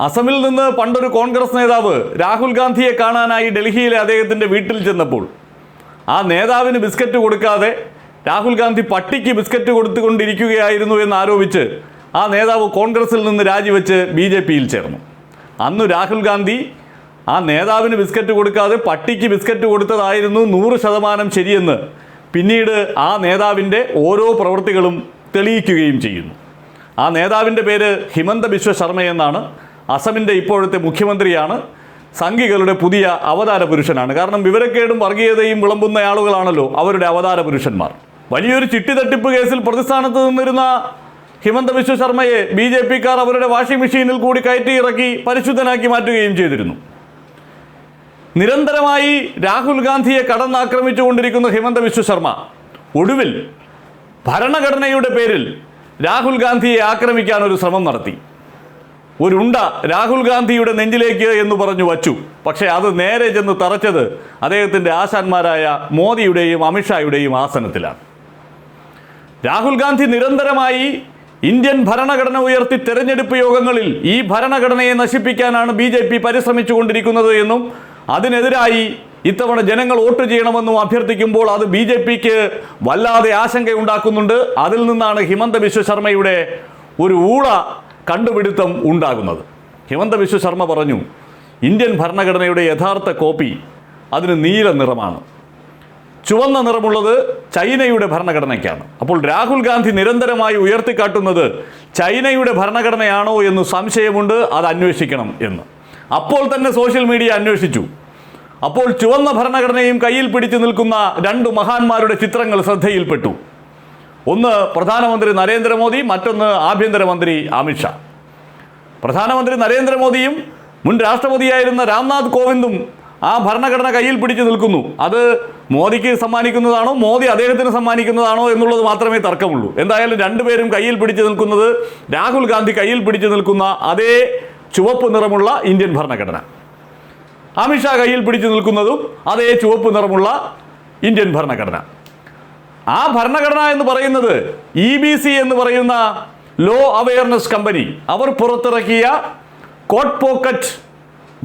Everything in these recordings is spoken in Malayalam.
അസമിൽ നിന്ന് പണ്ടൊരു കോൺഗ്രസ് നേതാവ് രാഹുൽ ഗാന്ധിയെ കാണാനായി ഡൽഹിയിലെ അദ്ദേഹത്തിൻ്റെ വീട്ടിൽ ചെന്നപ്പോൾ ആ നേതാവിന് ബിസ്ക്കറ്റ് കൊടുക്കാതെ രാഹുൽ ഗാന്ധി പട്ടിക്ക് ബിസ്ക്കറ്റ് കൊടുത്തുകൊണ്ടിരിക്കുകയായിരുന്നു എന്നാരോപിച്ച് ആ നേതാവ് കോൺഗ്രസിൽ നിന്ന് രാജിവെച്ച് BJPയിൽ ചേർന്നു. അന്ന് രാഹുൽ ഗാന്ധി ആ നേതാവിന് ബിസ്ക്കറ്റ് കൊടുക്കാതെ പട്ടിക്ക് ബിസ്ക്കറ്റ് കൊടുത്തതായിരുന്നു 100% ശരിയെന്ന് പിന്നീട് ആ നേതാവിൻ്റെ ഓരോ പ്രവൃത്തികളും തെളിയിക്കുകയും ചെയ്യുന്നു. ആ നേതാവിൻ്റെ പേര് ഹിമന്ത ബിശ്വ ശർമ്മ എന്നാണ്. അസമിൻ്റെ ഇപ്പോഴത്തെ മുഖ്യമന്ത്രിയാണ്. സംഘികളുടെ പുതിയ അവതാര പുരുഷനാണ്. കാരണം വിവരക്കേടും വർഗീയതയും വിളമ്പുന്ന ആളുകളാണല്ലോ അവരുടെ അവതാര പുരുഷന്മാർ. വലിയൊരു ചിട്ടി തട്ടിപ്പ് കേസിൽ പ്രതിസ്ഥാനത്ത് നിന്നിരുന്ന ഹിമന്ത ബിശ്വ ശർമ്മയെ BJPക്കാർ അവരുടെ വാഷിംഗ് മെഷീനിൽ കൂടി കയറ്റി ഇറക്കി പരിശുദ്ധനാക്കി മാറ്റുകയും ചെയ്തിരുന്നു. നിരന്തരമായി രാഹുൽ ഗാന്ധിയെ കടന്നാക്രമിച്ചുകൊണ്ടിരിക്കുന്ന ഹിമന്ത ബിശ്വ ശർമ്മ ഒടുവിൽ ഭരണഘടനയുടെ പേരിൽ രാഹുൽ ഗാന്ധിയെ ആക്രമിക്കാൻ ഒരു ശ്രമം നടത്തി. ഒരുണ്ട രാഹുൽ ഗാന്ധിയുടെ നെഞ്ചിലേക്ക് എന്ന് പറഞ്ഞു വച്ചു. പക്ഷേ അത് നേരെ ചെന്ന് തറച്ചത് അദ്ദേഹത്തിൻ്റെ ആശാന്മാരായ മോദിയുടെയും അമിത്ഷായുടെയും ആസനത്തിലാണ്. രാഹുൽ ഗാന്ധി നിരന്തരമായി ഇന്ത്യൻ ഭരണഘടന ഉയർത്തി തെരഞ്ഞെടുപ്പ് യോഗങ്ങളിൽ ഈ ഭരണഘടനയെ നശിപ്പിക്കാനാണ് BJP പരിശ്രമിച്ചുകൊണ്ടിരിക്കുന്നത് എന്നും അതിനെതിരായി ഇത്തവണ ജനങ്ങൾ വോട്ട് ചെയ്യണമെന്നും അഭ്യർത്ഥിക്കുമ്പോൾ അത് BJPക്ക് വല്ലാതെ ആശങ്കയുണ്ടാക്കുന്നുണ്ട്. അതിൽ നിന്നാണ് ഹിമന്ത ബിശ്വ ശർമ്മയുടെ ഒരു ഊള കണ്ടുപിടുത്തം ഉണ്ടാകുന്നത്. ഹിമന്ത ബിശ്വ ശർമ്മ പറഞ്ഞു, ഇന്ത്യൻ ഭരണഘടനയുടെ യഥാർത്ഥ കോപ്പി അതിന് നീല നിറമാണ്, ചുവന്ന നിറമുള്ളത് ചൈനയുടെ ഭരണഘടനയ്ക്കാണ്. അപ്പോൾ രാഹുൽ ഗാന്ധി നിരന്തരമായി ഉയർത്തിക്കാട്ടുന്നത് ചൈനയുടെ ഭരണഘടനയാണോ എന്ന് സംശയമുണ്ട്, അത് അന്വേഷിക്കണം എന്ന്. അപ്പോൾ തന്നെ സോഷ്യൽ മീഡിയ അന്വേഷിച്ചു. അപ്പോൾ ചുവന്ന ഭരണഘടനയും കയ്യിൽ പിടിച്ചു നിൽക്കുന്ന 2 മഹാന്മാരുടെ ചിത്രങ്ങൾ ശ്രദ്ധയിൽപ്പെട്ടു. ഒന്ന് പ്രധാനമന്ത്രി നരേന്ദ്രമോദി, മറ്റൊന്ന് ആഭ്യന്തരമന്ത്രി അമിത്ഷാ. പ്രധാനമന്ത്രി നരേന്ദ്രമോദിയും മുൻ രാഷ്ട്രപതിയായിരുന്ന രാംനാഥ് കോവിന്ദും ആ ഭരണഘടന കയ്യിൽ പിടിച്ചു നിൽക്കുന്നു. അത് മോദിക്ക് സമ്മാനിക്കുന്നതാണോ മോദി അദ്ദേഹത്തിന് സമ്മാനിക്കുന്നതാണോ എന്നുള്ളത് മാത്രമേ തർക്കമുള്ളൂ. എന്തായാലും രണ്ടുപേരും കയ്യിൽ പിടിച്ചു നിൽക്കുന്നത് രാഹുൽ ഗാന്ധി കയ്യിൽ പിടിച്ചു നിൽക്കുന്ന അതേ ചുവപ്പ് നിറമുള്ള ഇന്ത്യൻ ഭരണഘടന, അമിത്ഷാ കയ്യിൽ പിടിച്ചു നിൽക്കുന്നതും അതേ ചുവപ്പ് നിറമുള്ള ഇന്ത്യൻ ഭരണഘടന. ആ ഭരണഘടന എന്ന് പറയുന്നത് EBC എന്ന് പറയുന്ന ലോ അവയർനെസ് കമ്പനി അവർ പുറത്തിറക്കിയ കോട്ട് പോക്കറ്റ്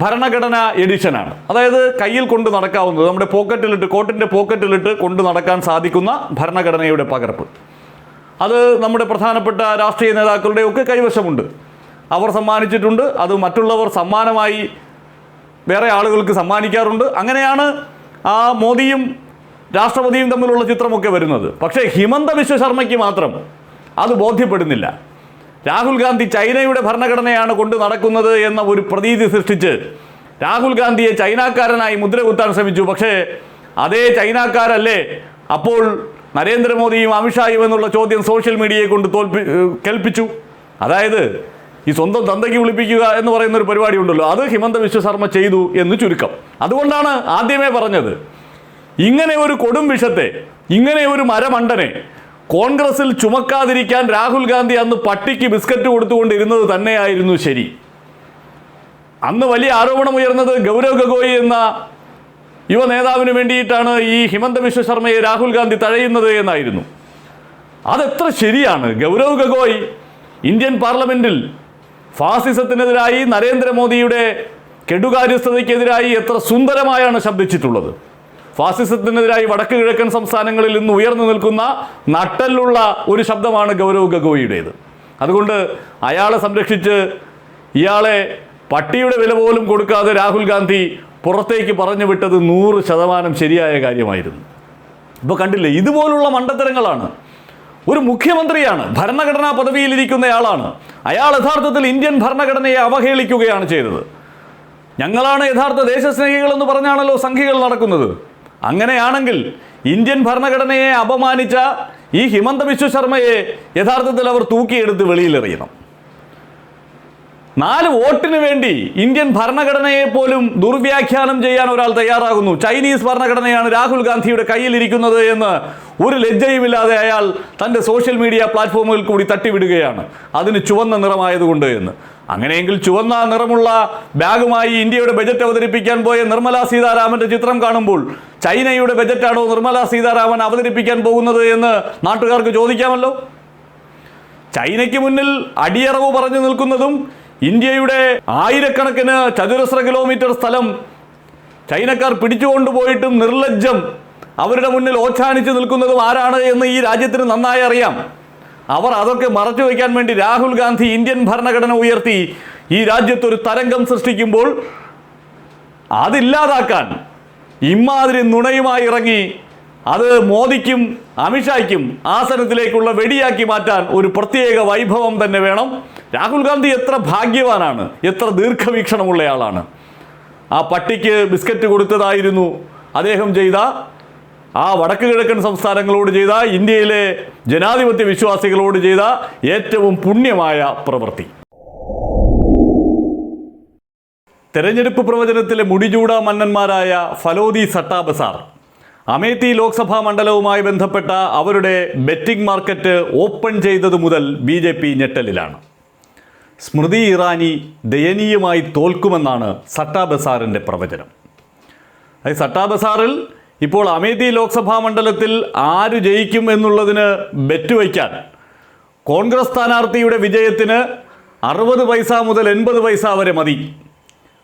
ഭരണഘടന എഡിഷനാണ്. അതായത് കയ്യിൽ കൊണ്ട് നടക്കാവുന്നത്, നമ്മുടെ പോക്കറ്റിലിട്ട് കോട്ടിൻ്റെ പോക്കറ്റിലിട്ട് കൊണ്ട് നടക്കാൻ സാധിക്കുന്ന ഭരണഘടനയുടെ പകർപ്പ്. അത് നമ്മുടെ പ്രധാനപ്പെട്ട രാഷ്ട്രീയ നേതാക്കളുടെ ഒക്കെ കൈവശമുണ്ട്, അവർ സമ്മാനിച്ചിട്ടുണ്ട്. അത് മറ്റുള്ളവർ സമ്മാനമായി വേറെ ആളുകൾക്ക് സമ്മാനിക്കാറുണ്ട്. അങ്ങനെയാണ് ആ മോദിയും രാഷ്ട്രപതിയും തമ്മിലുള്ള ചിത്രമൊക്കെ വരുന്നത്. പക്ഷേ ഹിമന്ത ബിശ്വ ശർമ്മയ്ക്ക് മാത്രം അത് ബോധ്യപ്പെടുന്നില്ല. രാഹുൽ ഗാന്ധി ചൈനയുടെ ഭരണഘടനയാണ് കൊണ്ട് നടക്കുന്നത് എന്ന ഒരു പ്രതീതി സൃഷ്ടിച്ച് രാഹുൽ ഗാന്ധിയെ ചൈനക്കാരനായി മുദ്ര കുത്താൻ ശ്രമിച്ചു. പക്ഷേ അതേ ചൈനക്കാരല്ലേ അപ്പോൾ നരേന്ദ്രമോദിയും അമിത്ഷായും എന്നുള്ള ചോദ്യം സോഷ്യൽ മീഡിയയെ കൊണ്ട് കേൾപ്പിച്ചു. അതായത് ഈ സ്വന്തം തന്തയ്ക്ക് വിളിപ്പിക്കുക എന്ന് പറയുന്ന ഒരു പരിപാടി ഉണ്ടല്ലോ, അത് ഹിമന്ത ബിശ്വ ശർമ്മ ചെയ്തു എന്ന് ചുരുക്കം. അതുകൊണ്ടാണ് ആദ്യമേ പറഞ്ഞത്, ഇങ്ങനെ ഒരു കൊടും വിഷത്തെ, ഇങ്ങനെ ഒരു മരമണ്ടനെ കോൺഗ്രസിൽ ചുമക്കാതിരിക്കാൻ രാഹുൽ ഗാന്ധി അന്ന് പട്ടിക്ക് ബിസ്ക്കറ്റ് കൊടുത്തുകൊണ്ടിരുന്നത് തന്നെയായിരുന്നു ശരി. അന്ന് വലിയ ആരോപണമുയർന്നത് ഗൗരവ് ഗഗോയി എന്ന യുവ നേതാവിന് വേണ്ടിയിട്ടാണ് ഈ ഹിമന്ത ബിശ്വ ശർമ്മയെ രാഹുൽ ഗാന്ധി തഴയുന്നത് എന്നായിരുന്നു. അതെത്ര ശരിയാണ്. ഗൗരവ് ഗഗോയി ഇന്ത്യൻ പാർലമെന്റിൽ ഫാസിസത്തിനെതിരായി, നരേന്ദ്രമോദിയുടെ കെടുകാര്യസ്ഥതയ്ക്കെതിരായി എത്ര സുന്ദരമായാണ് ശബ്ദിച്ചിട്ടുള്ളത്. ഫാസിസത്തിനെതിരായി വടക്ക് കിഴക്കൻ സംസ്ഥാനങ്ങളിൽ നിന്ന് ഉയർന്നു നിൽക്കുന്ന നട്ടലുള്ള ഒരു ശബ്ദമാണ് ഗൗരവ് ഗഗോയിയുടേത്. അതുകൊണ്ട് അയാളെ സംരക്ഷിച്ച് ഇയാളെ പട്ടിയുടെ വില പോലും കൊടുക്കാതെ രാഹുൽ ഗാന്ധി പുറത്തേക്ക് പറഞ്ഞു വിട്ടത് 100% ശരിയായ കാര്യമായിരുന്നു. ഇപ്പോൾ കണ്ടില്ലേ, ഇതുപോലുള്ള മണ്ടത്തരങ്ങളാണ്. ഒരു മുഖ്യമന്ത്രിയാണ്, ഭരണഘടനാ പദവിയിലിരിക്കുന്നയാളാണ്, അയാൾ യഥാർത്ഥത്തിൽ ഇന്ത്യൻ ഭരണഘടനയെ അവഹേളിക്കുകയാണ് ചെയ്തത്. ഞങ്ങളാണ് യഥാർത്ഥ ദേശസ്നേഹികളെന്ന് പറഞ്ഞാണല്ലോ സംഘികൾ നടക്കുന്നത്. അങ്ങനെയാണെങ്കിൽ ഇന്ത്യൻ ഭരണഘടനയെ അപമാനിച്ച ഈ ഹിമന്ത ബിശ്വ ശർമ്മയെ യഥാർത്ഥത്തിൽ അവർ തൂക്കിയെടുത്ത് വെളിയിലെറിയണം. 4 വോട്ടിന് വേണ്ടി ഇന്ത്യൻ ഭരണഘടനയെ പോലും ദുർവ്യാഖ്യാനം ചെയ്യാൻ ഒരാൾ തയ്യാറാകുന്നു. ചൈനീസ് ഭരണഘടനയാണ് രാഹുൽ ഗാന്ധിയുടെ കയ്യിലിരിക്കുന്നത് എന്ന് ഒരു ലജ്ജയുമില്ലാതെ അയാൾ തൻ്റെ സോഷ്യൽ മീഡിയ പ്ലാറ്റ്ഫോമുകളിൽ കൂടി തട്ടിവിടുകയാണ്, അതിന് ചുവന്ന നിറമായതുകൊണ്ട് എന്ന്. അങ്ങനെയെങ്കിൽ ചുവന്ന നിറമുള്ള ബാഗുമായി ഇന്ത്യയുടെ ബജറ്റ് അവതരിപ്പിക്കാൻ പോയ നിർമ്മലാ സീതാരാമൻ്റെ ചിത്രം കാണുമ്പോൾ ചൈനയുടെ ബജറ്റാണോ നിർമ്മലാ സീതാരാമൻ അവതരിപ്പിക്കാൻ പോകുന്നത് എന്ന് നാട്ടുകാർക്ക് ചോദിക്കാമല്ലോ. ചൈനയ്ക്ക് മുന്നിൽ അടിയറവ് പറഞ്ഞു നിൽക്കുന്നതും ഇന്ത്യയുടെ ആയിരക്കണക്കിന് ചതുരശ്ര കിലോമീറ്റർ സ്ഥലം ചൈനക്കാർ പിടിച്ചുകൊണ്ടുപോയിട്ടും നിർലജ്ജം അവരുടെ മുന്നിൽ ഓച്ഛാനിച്ച് നിൽക്കുന്നതും ആരാണ് എന്ന് ഈ രാജ്യത്തിന് നന്നായി അറിയാം. അവർ അതൊക്കെ മറച്ചു വയ്ക്കാൻ വേണ്ടി രാഹുൽ ഗാന്ധി ഇന്ത്യൻ ഭരണഘടന ഉയർത്തി ഈ രാജ്യത്തൊരു തരംഗം സൃഷ്ടിക്കുമ്പോൾ അതില്ലാതാക്കാൻ ഇമാതിരി നുണയുമായി ഇറങ്ങി അത് മോദിക്കും അമിത്ഷായ്ക്കും ആസനത്തിലേക്കുള്ള വെടിയാക്കി മാറ്റാൻ ഒരു പ്രത്യേക വൈഭവം തന്നെ വേണം. രാഹുൽ ഗാന്ധി എത്ര ഭാഗ്യവാനാണ്, എത്ര ദീർഘവീക്ഷണമുള്ളയാളാണ്. ആ പട്ടിക്ക് ബിസ്ക്കറ്റ് കൊടുത്തതായിരുന്നു അദ്ദേഹം ചെയ്ത ആ വടക്ക് കിഴക്കൻ സംസ്ഥാനങ്ങളോട് ചെയ്ത ഇന്ത്യയിലെ ജനാധിപത്യ വിശ്വാസികളോട് ചെയ്ത ഏറ്റവും പുണ്യമായ പ്രവൃത്തി. തെരഞ്ഞെടുപ്പ് പ്രവചനത്തിലെ മുടിചൂട മന്നന്മാരായ ഫലോദി സട്ടാ ബസാർ അമേത്തി ലോക്സഭാ മണ്ഡലവുമായി ബന്ധപ്പെട്ട അവരുടെ ബെറ്റിംഗ് മാർക്കറ്റ് ഓപ്പൺ ചെയ്തതു മുതൽ BJP ഞെട്ടലിലാണ്. സ്മൃതി ഇറാനി ദയനീയമായി തോൽക്കുമെന്നാണ് സട്ടാ ബസാറിൻ്റെ പ്രവചനം. സട്ടാ ബസാറിൽ ഇപ്പോൾ അമേത്തി ലോക്സഭാ മണ്ഡലത്തിൽ ആര് ജയിക്കും എന്നുള്ളതിന് ബെറ്റ് വയ്ക്കാൻ കോൺഗ്രസ് സ്ഥാനാർത്ഥിയുടെ വിജയത്തിന് 60 പൈസ മുതൽ 80 പൈസ വരെ മതി.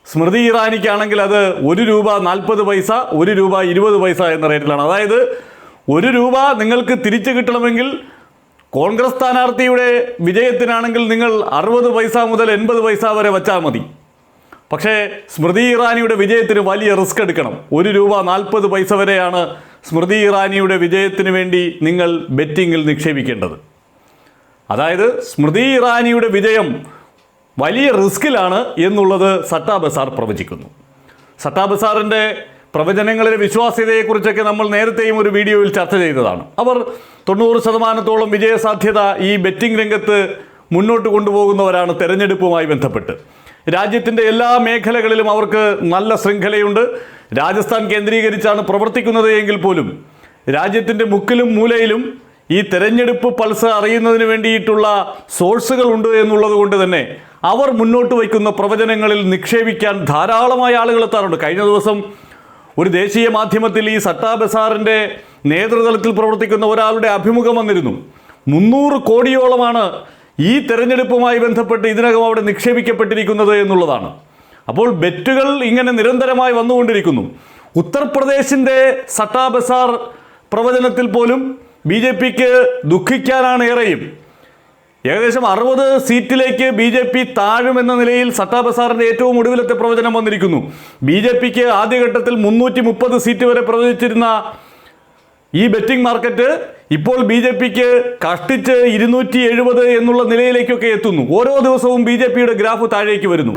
സ്മൃതി ഇറാനിക്കാണെങ്കിൽ അത് ₹1 40 പൈസ, ₹1 20 പൈസ എന്ന റേറ്റിലാണ്. അതായത് ₹1 നിങ്ങൾക്ക് തിരിച്ചു കിട്ടണമെങ്കിൽ കോൺഗ്രസ് സ്ഥാനാർത്ഥിയുടെ വിജയത്തിനാണെങ്കിൽ നിങ്ങൾ 60 പൈസ മുതൽ 80 പൈസ വരെ വച്ചാൽ മതി. പക്ഷേ സ്മൃതി ഇറാനിയുടെ വിജയത്തിന് വലിയ റിസ്ക് എടുക്കണം. ₹1 40 പൈസ വരെയാണ് സ്മൃതി ഇറാനിയുടെ വിജയത്തിന് വേണ്ടി നിങ്ങൾ ബെറ്റിങ്ങിൽ നിക്ഷേപിക്കേണ്ടത്. അതായത് സ്മൃതി ഇറാനിയുടെ വിജയം വലിയ റിസ്കിലാണ് എന്നുള്ളത് സട്ടാ ബസാർ പ്രവചിക്കുന്നു. സട്ടാ ബസാറിൻ്റെ പ്രവചനങ്ങളിലെ വിശ്വാസ്യതയെക്കുറിച്ചൊക്കെ നമ്മൾ നേരത്തെയും ഒരു വീഡിയോയിൽ ചർച്ച ചെയ്തതാണ്. അവർ 90% വിജയസാധ്യത ഈ ബെറ്റിംഗ് രംഗത്ത് മുന്നോട്ട് കൊണ്ടുപോകുന്നവരാണ്. തെരഞ്ഞെടുപ്പുമായി ബന്ധപ്പെട്ട് രാജ്യത്തിൻ്റെ എല്ലാ മേഖലകളിലും അവർക്ക് നല്ല ശൃംഖലയുണ്ട്. രാജസ്ഥാൻ കേന്ദ്രീകരിച്ചാണ് പ്രവർത്തിക്കുന്നത് എങ്കിൽ പോലും രാജ്യത്തിൻ്റെ മുക്കിലും മൂലയിലും ഈ തെരഞ്ഞെടുപ്പ് പൾസ് അറിയുന്നതിന് വേണ്ടിയിട്ടുള്ള സോഴ്സുകളുണ്ട് എന്നുള്ളത് കൊണ്ട് തന്നെ അവർ മുന്നോട്ട് വയ്ക്കുന്ന പ്രവചനങ്ങളിൽ നിക്ഷേപിക്കാൻ ധാരാളമായ ആളുകൾ എത്താറുണ്ട്. കഴിഞ്ഞ ദിവസം ഒരു ദേശീയ മാധ്യമത്തിൽ ഈ സട്ടാ ബസാറിൻ്റെ നേതൃതലത്തിൽ പ്രവർത്തിക്കുന്ന ഒരാളുടെ അഭിമുഖം വന്നിരുന്നു. 300 കോടിയോളമാണ് ഈ തെരഞ്ഞെടുപ്പുമായി ബന്ധപ്പെട്ട് ഇതിനകം അവിടെ നിക്ഷേപിക്കപ്പെട്ടിരിക്കുന്നത് എന്നുള്ളതാണ്. അപ്പോൾ ബെറ്റുകൾ ഇങ്ങനെ നിരന്തരമായി വന്നുകൊണ്ടിരിക്കുന്നു. ഉത്തർപ്രദേശിൻ്റെ സട്ടാ ബസാർ പ്രവചനത്തിൽ പോലും BJPക്ക് ദുഃഖിക്കാനാണ് ഏറെയും. ഏകദേശം 60 സീറ്റിലേക്ക് BJP താഴുമെന്ന നിലയിൽ സട്ടാ ബസാറിൻ്റെ ഏറ്റവും ഒടുവിലത്തെ പ്രവചനം വന്നിരിക്കുന്നു. BJPക്ക് ആദ്യഘട്ടത്തിൽ 330 സീറ്റ് വരെ പ്രവചിച്ചിരുന്ന ഈ ബെറ്റിംഗ് മാർക്കറ്റ് ഇപ്പോൾ BJPക്ക് കഷ്ടിച്ച് 270 എന്നുള്ള നിലയിലേക്കൊക്കെ എത്തുന്നു. ഓരോ ദിവസവും BJPയുടെ ഗ്രാഫ് താഴേക്ക് വരുന്നു.